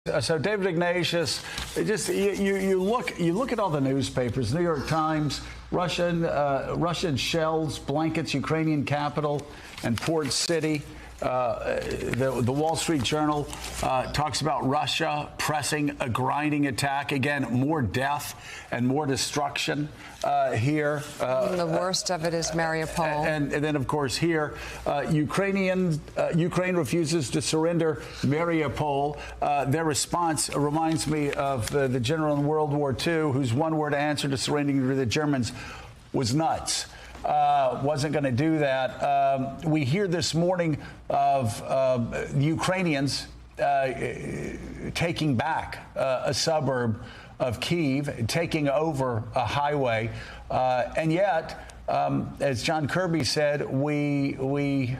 So David Ignatius, you look at all the newspapers, New York Times, Russian shells blankets Ukrainian capital and port city. The Wall Street Journal talks about Russia pressing a grinding attack. Again, more death and more destruction here. The worst of it is Mariupol. And then, of course, here, Ukraine refuses to surrender Mariupol. Their response reminds me of the general in World War II, whose one-word answer to surrendering to the Germans was nuts. Wasn't going to do that. We hear this morning of Ukrainians taking back a suburb of Kyiv, taking over a highway, and yet, as John Kirby said, we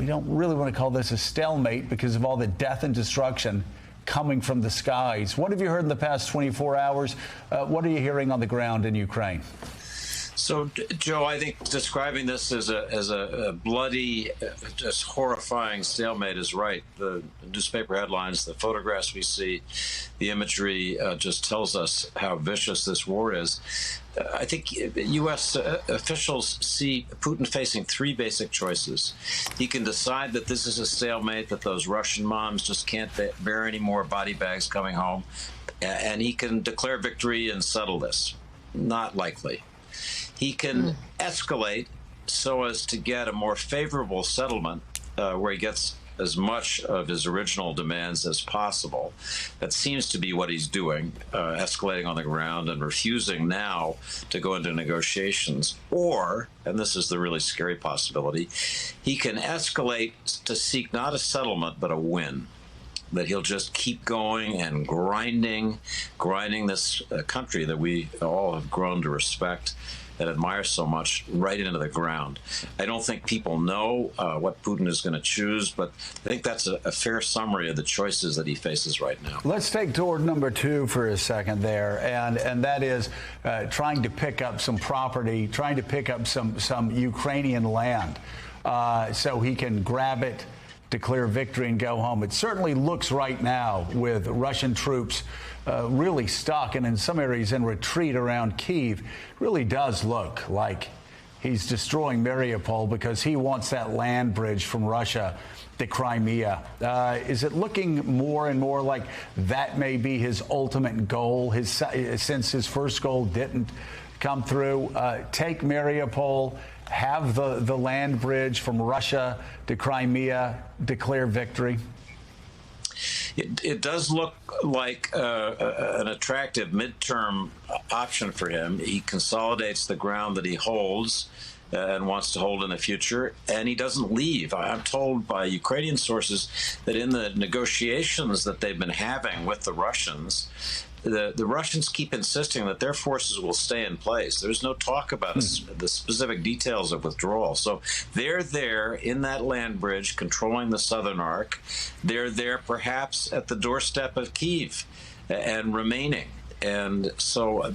don't really want to call this a stalemate because of all the death and destruction coming from the skies. What have you heard in the past 24 hours? What are you hearing on the ground in Ukraine? So, Joe, I think describing this as a bloody, just horrifying stalemate is right. The newspaper headlines, the photographs we see, the imagery just tells us how vicious this war is. I think U.S. officials see Putin facing three basic choices. He can decide that this is a stalemate, that those Russian moms just can't bear any more body bags coming home, and he can declare victory and settle this. Not likely. He can escalate so as to get a more favorable settlement where he gets as much of his original demands as possible. That seems to be what he's doing, escalating on the ground and refusing now to go into negotiations. Or, and this is the really scary possibility, he can escalate to seek not a settlement but a win. That he'll just keep going and grinding this country that we all have grown to respect and admire so much right into the ground. I don't think people know what Putin is going to choose, but I think that's a fair summary of the choices that he faces right now. Let's take toward number two for a second there, and that is trying to pick up some property, trying to pick up some Ukrainian land so he can grab it, declare victory, and go home. It certainly looks right now with Russian troops really stuck and in some areas in retreat around Kyiv, really does look like he's destroying Mariupol because he wants that land bridge from Russia to Crimea. Is it looking more and more like that may be his ultimate goal, since his first goal didn't come through? Take Mariupol, have the land bridge from Russia to Crimea, declare victory? It does look like an attractive midterm option for him. He consolidates the ground that he holds and wants to hold in the future, and he doesn't leave. I'm told by Ukrainian sources that in the negotiations that they've been having with the Russians, the Russians keep insisting that their forces will stay in place. There's no talk about the specific details of withdrawal. So they're there in that land bridge controlling the southern arc. They're there perhaps at the doorstep of Kyiv and remaining. And so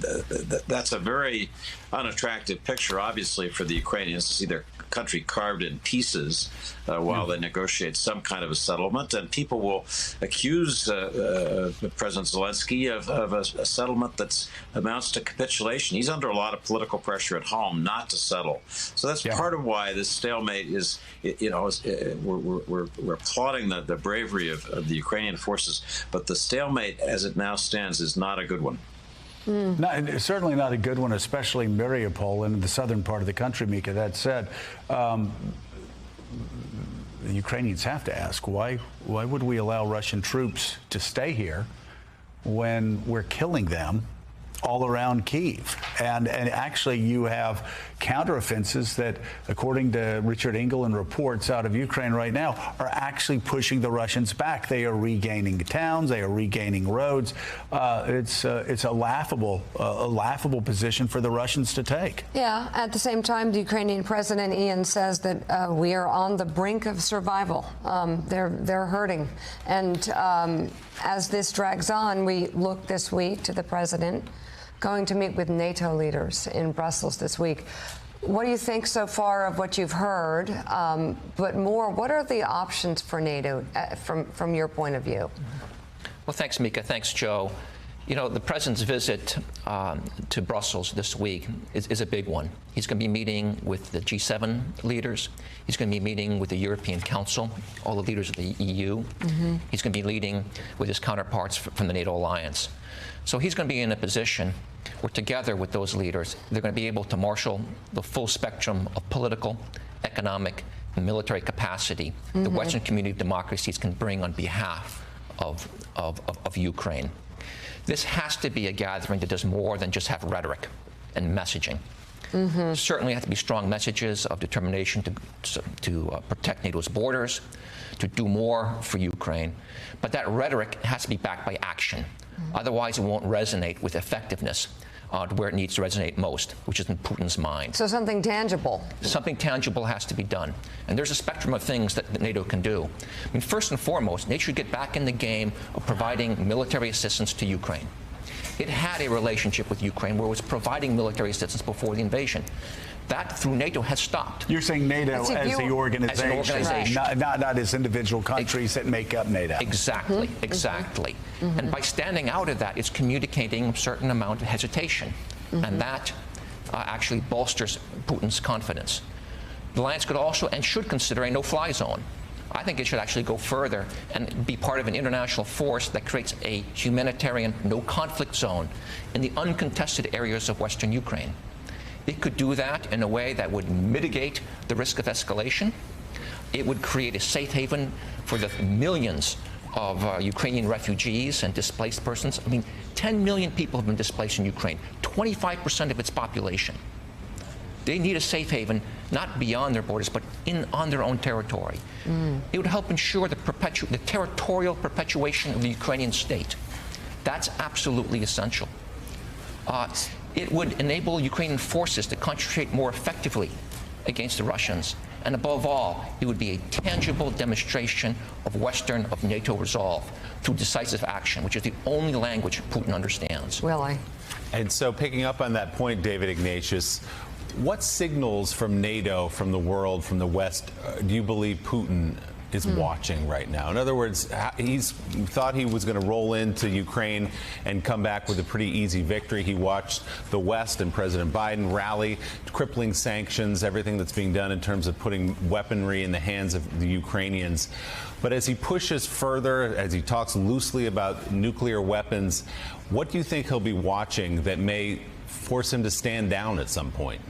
that's a very unattractive picture, obviously, for the Ukrainians to see their country carved in pieces while they negotiate some kind of a settlement. And people will accuse President Zelensky of a settlement that amounts to capitulation. He's under a lot of political pressure at home not to settle. So that's part of why this stalemate is, we're applauding the bravery of the Ukrainian forces, but the stalemate as it now stands is not a good one. Certainly not a good one, especially Mariupol in the southern part of the country, Mika. That said, the Ukrainians have to ask, why would we allow Russian troops to stay here when we're killing them all around Kyiv? And actually, you have counteroffensives that, according to Richard Engel and reports out of Ukraine right now, are actually pushing the Russians back. They are regaining towns. They are regaining roads. It's a laughable position for the Russians to take. Yeah. At the same time, the Ukrainian president, Ian, says that we are on the brink of survival. They're hurting. And as this drags on, we look this week to the president going to meet with NATO leaders in Brussels this week. What do you think so far of what you've heard? But more, what are the options for NATO from your point of view? Well, thanks, Mika. Thanks, Joe. You know, the president's visit to Brussels this week is a big one. He's going to be meeting with the G7 leaders. He's going to be meeting with the European Council, all the leaders of the EU. He's going to be leading with his counterparts from the NATO alliance. So he's going to be in a position where, together with those leaders, they're going to be able to marshal the full spectrum of political, economic, and military capacity the Western community of democracies can bring on behalf of Ukraine. This has to be a gathering that does more than just have rhetoric and messaging. Certainly have to be strong messages of determination to protect NATO's borders, to do more for Ukraine. But that rhetoric has to be backed by action. Otherwise, it won't resonate with effectiveness to where it needs to resonate most, which is in Putin's mind. So something tangible. Something tangible has to be done. And there's a spectrum of things that NATO can do. I mean, first and foremost, NATO should get back in the game of providing military assistance to Ukraine. It had a relationship with Ukraine where it was providing military assistance before the invasion. That, through NATO, has stopped. You're saying NATO as the organization, as an organization. Not as individual countries that make up NATO. Exactly, exactly. And by standing out of that, it's communicating a certain amount of hesitation. And that actually bolsters Putin's confidence. The alliance could also and should consider a no-fly zone. I think it should actually go further and be part of an international force that creates a humanitarian no-conflict zone in the uncontested areas of Western Ukraine. It could do that in a way that would mitigate the risk of escalation. It would create a safe haven for the millions of Ukrainian refugees and displaced persons. I mean, 10 million people have been displaced in Ukraine, 25% of its population. They need a safe haven, not beyond their borders, but on their own territory. It would help ensure the territorial perpetuation of the Ukrainian state. That's absolutely essential. It would enable Ukrainian forces to concentrate more effectively against the Russians. And above all, it would be a tangible demonstration of NATO resolve through decisive action, which is the only language Putin understands. Really? And so, picking up on that point, David Ignatius, what signals from NATO, from the world, from the West, do you believe Putin is watching right now? In other words, he thought he was going to roll into Ukraine and come back with a pretty easy victory. He watched the West and President Biden rally, crippling sanctions, everything that's being done in terms of putting weaponry in the hands of the Ukrainians. But as he pushes further, as he talks loosely about nuclear weapons, what do you think he'll be watching that may force him to stand down at some point?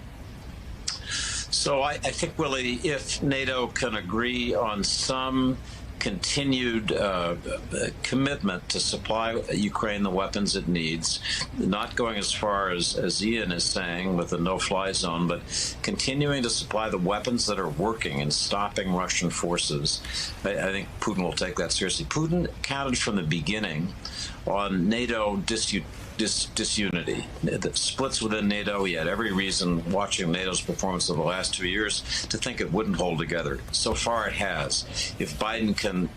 So I think, Willie, if NATO can agree on some continued commitment to supply Ukraine the weapons it needs, not going as far as Ian is saying with the no-fly zone, but continuing to supply the weapons that are working and stopping Russian forces, I think Putin will take that seriously. Putin counted from the beginning on NATO disunity, the splits within NATO. He had every reason, watching NATO's performance over the last 2 years, to think it wouldn't hold together. So far it has. If Biden can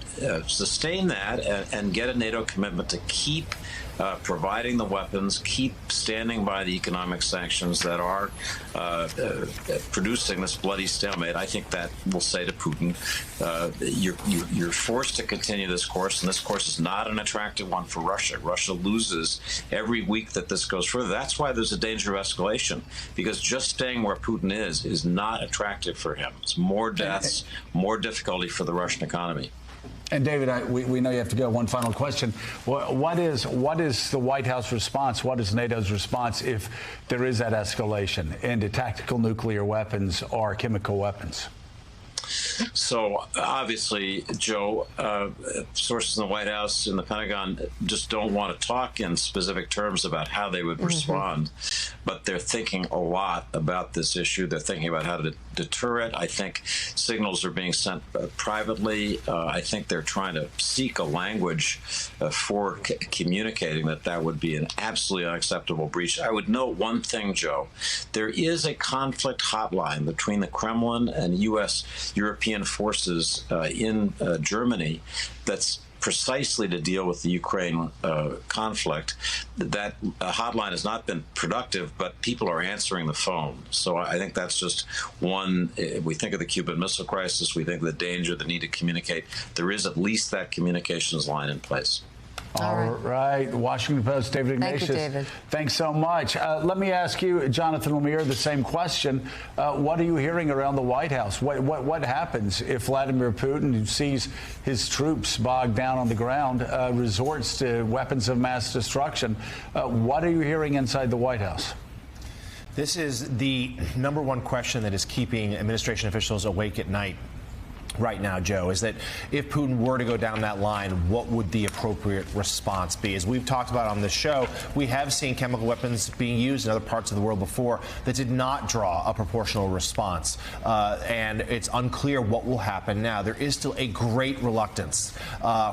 sustain that and get a NATO commitment to keep providing the weapons, keep standing by the economic sanctions that are producing this bloody stalemate, I think that will say to Putin, you're forced to continue this course, and this course is not an attractive one for Russia. Russia loses every week that this goes further. That's why there's a danger of escalation, because just staying where Putin is not attractive for him. It's more deaths, more difficulty for the Russian economy. And David, we know you have to go. One final question: what is the White House response? What is NATO's response if there is that escalation into tactical nuclear weapons or chemical weapons? So obviously, Joe, sources in the White House and the Pentagon just don't want to talk in specific terms about how they would respond, but they're thinking a lot about this issue. They're thinking about how to deter it. I think signals are being sent privately. I think they're trying to seek a language for communicating that would be an absolutely unacceptable breach. I would note one thing, Joe. There is a conflict hotline between the Kremlin and European forces in Germany that's precisely to deal with the Ukraine conflict. That hotline has not been productive, but people are answering the phone. So I think that's just one. We think of the Cuban Missile Crisis. We think of the danger, the need to communicate. There is at least that communications line in place. All right. The Washington Post, David Ignatius. Thank you, David. Thanks so much. Let me ask you, Jonathan Lemire, the same question. What are you hearing around the White House? What happens if Vladimir Putin, who sees his troops bogged down on the ground, resorts to weapons of mass destruction? What are you hearing inside the White House? This is the number one question that is keeping administration officials awake at night right now, Joe, is that if Putin were to go down that line, what would the appropriate response be? As we've talked about on this show, we have seen chemical weapons being used in other parts of the world before that did not draw a proportional response. And it's unclear what will happen now. There is still a great reluctance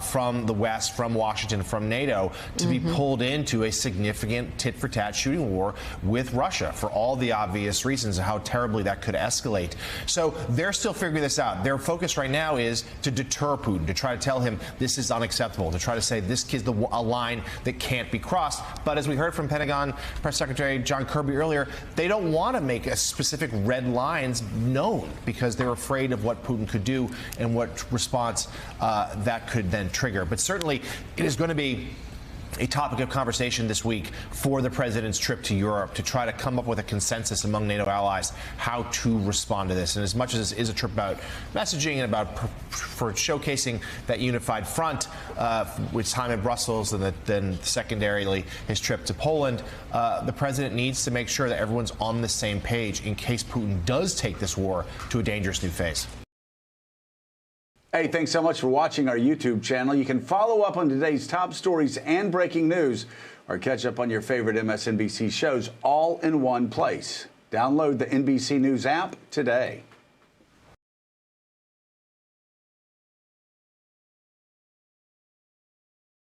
from the West, from Washington, from NATO to be pulled into a significant tit-for-tat shooting war with Russia for all the obvious reasons of how terribly that could escalate. So they're still figuring this out. Their focus right now is to deter Putin, to try to tell him this is unacceptable, to try to say this is a line that can't be crossed. But as we heard from Pentagon Press Secretary John Kirby earlier, they don't want to make a specific red lines known because they're afraid of what Putin could do and what response that could then trigger. But certainly it is going to be a topic of conversation this week for the president's trip to Europe to try to come up with a consensus among NATO allies how to respond to this. And as much as this is a trip about messaging and about for showcasing that unified front, with time in Brussels and then secondarily his trip to Poland, the president needs to make sure that everyone's on the same page in case Putin does take this war to a dangerous new phase. Hey, thanks so much for watching our YouTube channel. You can follow up on today's top stories and breaking news or catch up on your favorite MSNBC shows all in one place. Download the NBC News app today.